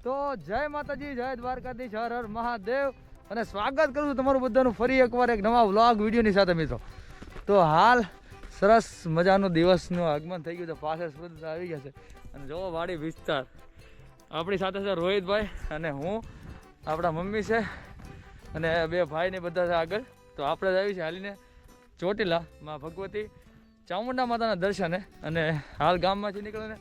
તો જય માતાજી, જય દ્વારકાધીશ, હર હર મહાદેવ અને સ્વાગત કરું છું તમારું બધાનું ફરી એકવાર એક નવા વ્લોગ વિડીયોની સાથે મિત્રો. તો હાલ સરસ મજાનો દિવસનું આગમન થઈ ગયું છે, પાછળ સૂરજ આવી ગયા છે અને જો વાડી વિસ્તાર આપણી સાથે છે રોહિતભાઈ અને હું, આપણા મમ્મી છે અને બે ભાઈને બધા છે આગળ. તો આપણે જ આવી છે હાલીને ચોટીલા માં ભગવતી ચામુંડા માતાના દર્શને અને હાલ ગામમાંથી નીકળીને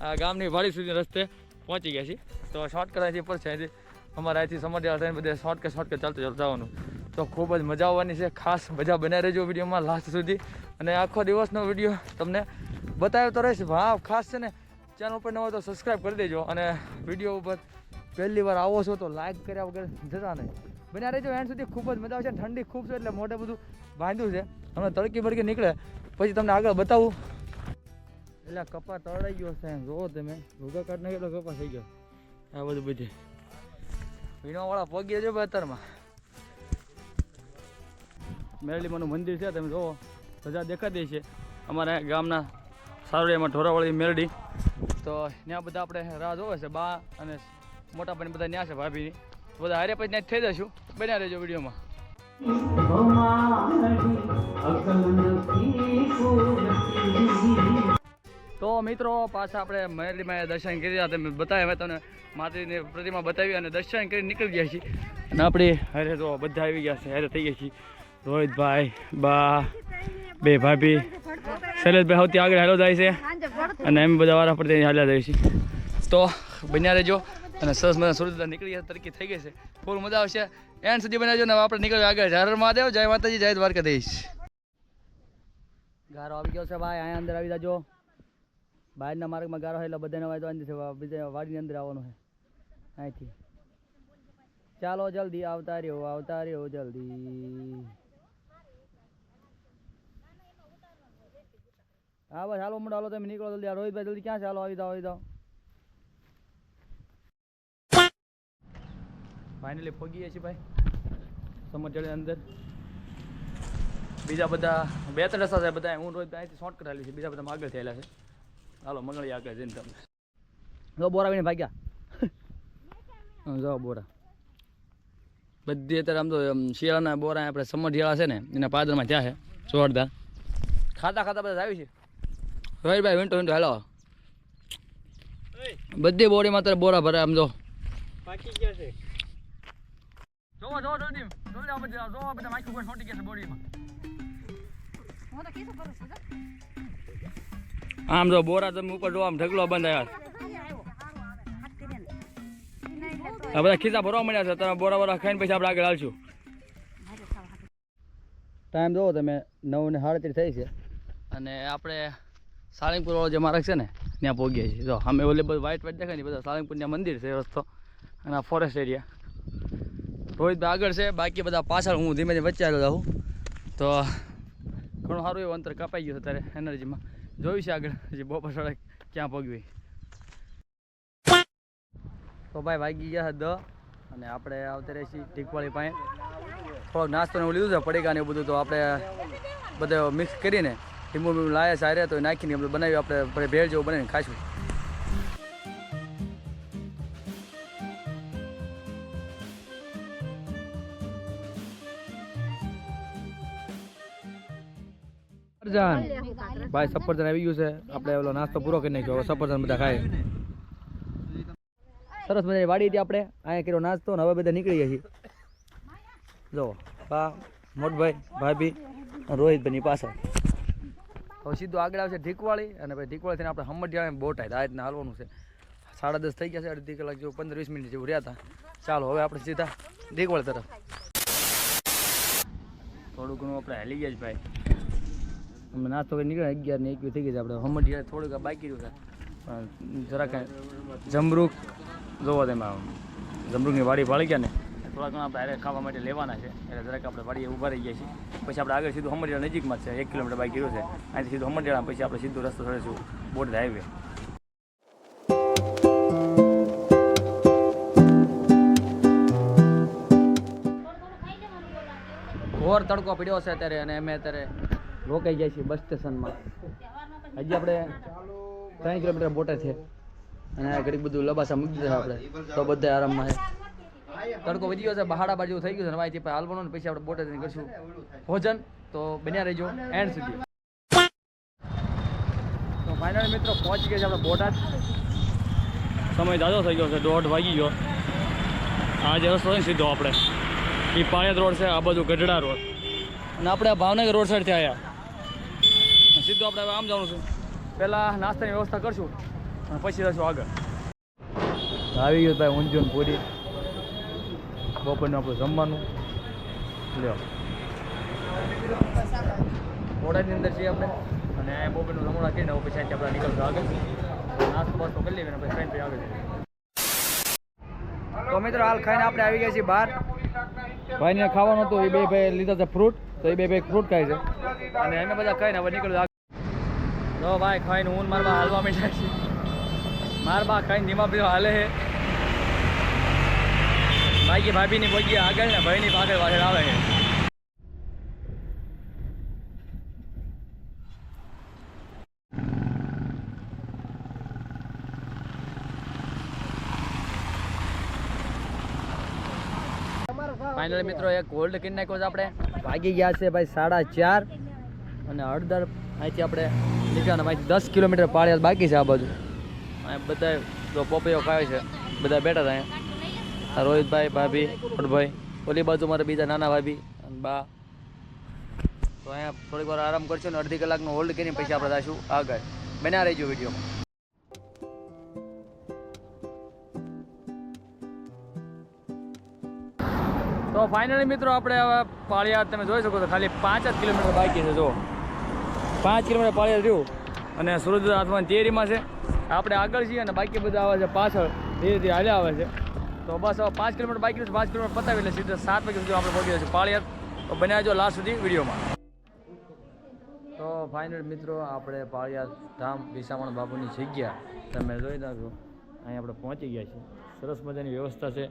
આ ગામની વાડી સુધી રસ્તે પહોંચી ગયા છીએ. તો શોર્ટકટ અહીંથી પર છે, અહીંથી અમારે અહીંથી સમઢિયાળા થઈને બધે શોર્ટકટ ચાલતું જવાનું. તો ખૂબ જ મજા આવવાની છે, ખાસ મજા બનાવી રહેજો વિડીયોમાં લાસ્ટ સુધી અને આખો દિવસનો વિડીયો તમને બતાવ્યો તો રહેશે. હા ખાસ છે ને ચેનલ ઉપર ન હોય તો સબસ્ક્રાઈબ કરી દેજો અને વિડીયો ઉપર પહેલી વાર આવો છો તો લાઈક કર્યા વગર જતા નહીં, બન્યા રહેજો એન્ડ સુધી. ખૂબ જ મજા આવશે. ઠંડી ખૂબ છે એટલે મોઢે બધું બાંધ્યું છે, હમણાં તડકી બડકી નીકળે પછી તમને આગળ બતાવું. એટલે કપા તળાઈ ગયો છે, જોવો તમે ભૂગા કાઢ નાખે એટલો કપા થઈ ગયો. આ બધું બધી વીણવાવાળા પગી જો અત્યારમાં મેરડીમાંનું મંદિર છે, તમે જોવો ધજા દેખાતી છે અમારા ગામના સારોડિયામાં ઢોરાવાળી મેરડી. તો ત્યાં બધા આપણે રાહ જોવે છે, બા અને મોટા ભાઈ બધા ત્યાં છે, ભાભીની બધા હારે પછી ત્યાં થઈ જશું. બન્યા રહેજો વિડીયોમાં. તો મિત્રો પાછા આપણે મેરડીમાં દર્શન કરી રહ્યા, તમે બતાવ્યા તમને માતાજીની પ્રતિમા બતાવી અને દર્શન કરી નીકળી ગયા છીએ. અને આપણે હારે તો બધા આવી ગયા છે, હારે થઈ ગયા છીએ. રોહિતભાઈ, બા, બે ભાભી, શૈલેષભાઈ સૌથી આગળ હાલો જાય છે અને એમ બધા વારા પર હાલ્યા જાય છે. તો બન્યા રહેજો અને સરસ મજા સૂરજ નીકળી ગયા, તરકી થઈ ગઈ છે, ફૂલ મજા આવશે. એન્ડ સુધી બનાવજો ને આપણે નીકળ્યો આગળ. હર હર મહાદેવ, જય માતાજી, જય દ્વારકાધીશ. ગારો આવી ગયો છે ભાઈ, અહીંયા અંદર આવી જાજો. બહારના માર્ગમાં ગારો એટલે બધાને વાય તો બીજા વાડીની અંદર આવવાનું છે અહીંથી. ચાલો જલ્દી આવતા રહ્યો જલ્દી. હા બસ હાલો મોડો, હાલો તમે નીકળો જલ્દી. રોહિતભાઈ જલ્દી ક્યાં છે? હાલો આવી જાઓ. ફાઇનલી પહોંચીએ છીએ ભાઈ સમઢિયાળાની અંદર. બીજા બધા બે ત્રણ રસ્તા છે, બધા હું રોહિતભાઈ અહીંથી શોર્ટ કરાવેલી છે, બીજા બધા આગળ થયેલા છે. હાલો મંગળી આગળ જઈને તમને જો બોરા આવીને ભાગ્યા. જો બોરા બધી અત્યારે આમ તો શિયાળાના બોરા આપણે સમઢિયાળા છે ને એના પાદરમાં ત્યાં છે જોરદાર. ખાતા બધા આવી છે. રોહિતભાઈ વિન્ટો હાલો બધી બોરીમાં અત્યારે બોરા ભરે. આમ જો પાકી ગયા છે. જોવો જલ્દી બધા માઇક્રો પર છોટી ગયા છે બોરીમાં. આમ જો બોરા તમે ઉપર જો આમ ઢગલો બંધાયા. આ બધા ખિસ્સા ભરવા મળ્યા છે, તમે બોરા ખાઈને પછી આપણે આગળ હાલશું. ટાઈમ જોવો તમે 9:37 થઈ છે અને આપણે સાળંગપુર વાળો જે માર્ગ છે ને ત્યાં પહોંચીએ છીએ. જો અમે ઓલે બધું વ્હાઈટ દેખાય ને બધા સાળંગપુર ત્યાં મંદિર છે રસ્તો અને આ ફોરેસ્ટ એરિયા. રોહિતભાઈ આગળ છે, બાકી બધા પાછળ, હું ધીમે ધીમે વચ્ચે આવ્યો જાઉં. તો ઘણું સારું એવું અંતર કપાઈ ગયું અત્યારે એનર્જીમાં. જોયું છે આગળ હજી બપોર સડક ક્યાં પગવી. તો ભાઈ વાગી ગયા 10 અને આપણે આવતા રહી છીએ ટીકવાળી પાસે. થોડોક નાસ્તો ને એવું લીધું છે, પડીકા ને એવું બધું. તો આપણે બધે મિક્સ કરીને લીંબુ લાયા સારે તો નાખીને આપણે બનાવી, આપણે ભેળ જેવું બનાવીને ખાઈશું. ભાઈ સફરજન આવી ગયું છે, આપણે ઓલો નાસ્તો પૂરો કરી નાખ્યો. સફરજન બધા ખાય. સરસ મજાની વાડી હતી, આપણે અહીંયા કર્યો નાસ્તો ને હવે બધા નીકળી ગયા છીએ. જો બા, મોટભાઈ, ભાભી, રોહિતભાઈની પાછળ. હવે સીધું આગળ આવશે ઢીકવાળી અને પછી ઢીકવાળીથી આપણે સમઢિયાળા બોટાય આ રીતના હાલવાનું છે. 10:30 થઈ ગયા છે, અડધી કલાક જેવું 15-20 મિનિટ જેવું રહ્યા હતા. ચાલો હવે આપણે સીધા ઢીકવાળી તરફ. થોડું ઘણું આપણે હાલી ગયા જ ભાઈ. અમે નાસ્તો કરી નીકળ્યા 11:21 થઈ ગઈ છે. આપણે સમઢિયાળા થોડુંક બાકી રહ્યું છે પણ જરાક જમરૂક જોવો તેમાં જમરૂકની વાડી ભાળી ગયા ને થોડા ઘણા આપણે ખાવા માટે લેવાના છે એટલે જરાક આપણે વાડીએ ઊભા રહી ગયા છીએ. પછી આપણે આગળ સીધું સમઢિયાળા નજીકમાં જ છે, 1 કિલોમીટર બાકી રહ્યું છે. અહીંથી સીધું સમઢિયાળા, પછી આપણે સીધું રસ્તો ચડીશું બોટાદ હાઈવે. ઘોર તડકો પડ્યો છે અત્યારે અને અમે અત્યારે રોકાઈ જાય છીએ બસ સ્ટેશનમાં. હજી આપણે 3 કિલોમીટર બોટાદ છે અને આ ઘડીક બધું લબાસા મૂકી દીધા આપણે તો બધા આરામમાં છે. તડકો વધી ગયો છે, બહાડા બાજુ થઈ ગયું છે, અહીંથી હાલવાનું ને પછી આપણે બોટાદ કરશું ભોજન. તો બન્યા રહેજો એન્ડ સુધી. તો ફાઇનલી મિત્રો પહોંચી ગયા છે આપણે બોટાદ. સમય જાજો થઈ ગયો છે, 1:30 વાગી ગયો. આ જે રસ્તો છે સીધો આપણે એ પાળિયાદ રોડ છે, આ બાજુ ગઢડા રોડ, અને આપણે ભાવનગર રોડ સાઈડથી આવ્યા સીધું આપણે હવે આમ જવાનું છે. પહેલાં નાસ્તાની વ્યવસ્થા કરશું અને પછી જશું આગળ. આવી ગયું ભાઈ ઊંધિયું ને પૂરી, બપોરનું આપણું જમવાનું. લ્યો બોટાદની અંદર છીએ આપણે, અને બપોરનું જમવાનું કરીને પછી અહીંથી આપણે નીકળશું આગળ. નાસ્તો બાસ્તો કરી લઈએ પછી ખાઈને પછી આગળ. તો મિત્રો હાલ ખાઈને આપણે આવી ગયા છીએ બહાર. ભાઈને ખાવાનું હતું, એ બે ભાઈ લીધા છે ફ્રૂટ, તો એ બે ભાઈ ફ્રૂટ ખાય છે અને અમે બધા ખાઈને હવે નીકળ્યું. તો ભાઈ ખાઈને ઊન મારવા હાલવા માંડ્યા છે. મારબા ખાઈને ધીમા પીવા હાલે છે. બાકી ભાભીની પગી આગળ ને ભાઈની પાછળ પાછળ આવે છે. ફાઇનલી મિત્રો એક હોલ્ડ કરી નાખ્યો છે આપણે. વાગી ગયા છે ભાઈ 4:30 અને હળદર અહીંથી આપણે નીકળ્યા. અહીંથી 10 કિલોમીટર પાળિયાદ બાકી છે. આ બાજુ અહીંયા બધા જો પોપૈયો ખાય છે, બધા બેઠા હતા અહીંયા. રોહિતભાઈ, ભાભી, ફોટભાઈ, ઓલી બાજુ મારા બીજા નાના ભાભી અને બા. તો અહીંયા થોડીક વાર આરામ કરશું ને અડધી કલાકનું હોલ્ડ કરીને પછી આપણે જઈશું આગળ. બન્યા રહેજો વિડીયોમાં. તો ફાઇનલી મિત્રો આપણે હવે પાળિયાદ તમે જોઈ શકો છો, ખાલી 5 જ કિલોમીટર બાકી છે. જો 5 કિલોમીટર પાળિયાદ રહ્યું અને સૂરજ આસમાન તૈયારીમાં છે. આપણે આગળ છીએ અને બાકી બધા આવે છે પાછળ, ધીરે ધીરે હાલ્યા આવે છે. તો બસ હવે 5 કિલોમીટર બાકી છે. 5 કિલોમીટર પતાવી એટલે સીધા 7 વાગ્યા સુધી આપણે પહોંચી જશે પાળિયાદ. તો બન્યા જો લાસ્ટ સુધી વિડીયોમાં. તો ફાઇનલ મિત્રો આપણે પાળિયાદ ધામ વિસામણ બાપુની જગ્યા તમે જોઈ નાખો, અહીં આપણે પહોંચી ગયા છીએ. સરસ મજાની વ્યવસ્થા છે.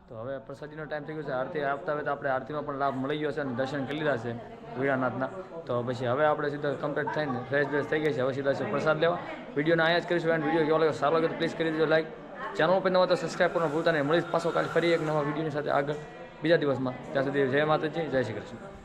તો હવે પ્રસાદીનો ટાઈમ થઈ ગયો છે. આરતી આપતા હોય તો આપણે આરતીનો પણ લાભ મળી ગયો છે અને દર્શન કરી લીધા છે વીરાનાથના. તો પછી હવે આપણે સીધા કમ્પ્લીટ થઈને ફ્રેશ બ્રેશ થઈ ગઈ છે. હવે સીધા છે પ્રસાદ લેવા. વિડીયોને અહીંયા જ કરીશું. એન્ડ વિડીયો કેવો લાગ્યો, સારો લાગે તો પ્લીઝ કરી દેજો લાઈક. ચેનલ ઉપર નવા તો સબસ્ક્રાઈબ કરવાનું ભૂલતા નહીં. મળીશ પાછો કાલે ફરી એક નવા વિડીયોની સાથે આગળ બીજા દિવસમાં. ત્યાં સુધી જય માતાજી, જય શ્રી કૃષ્ણ.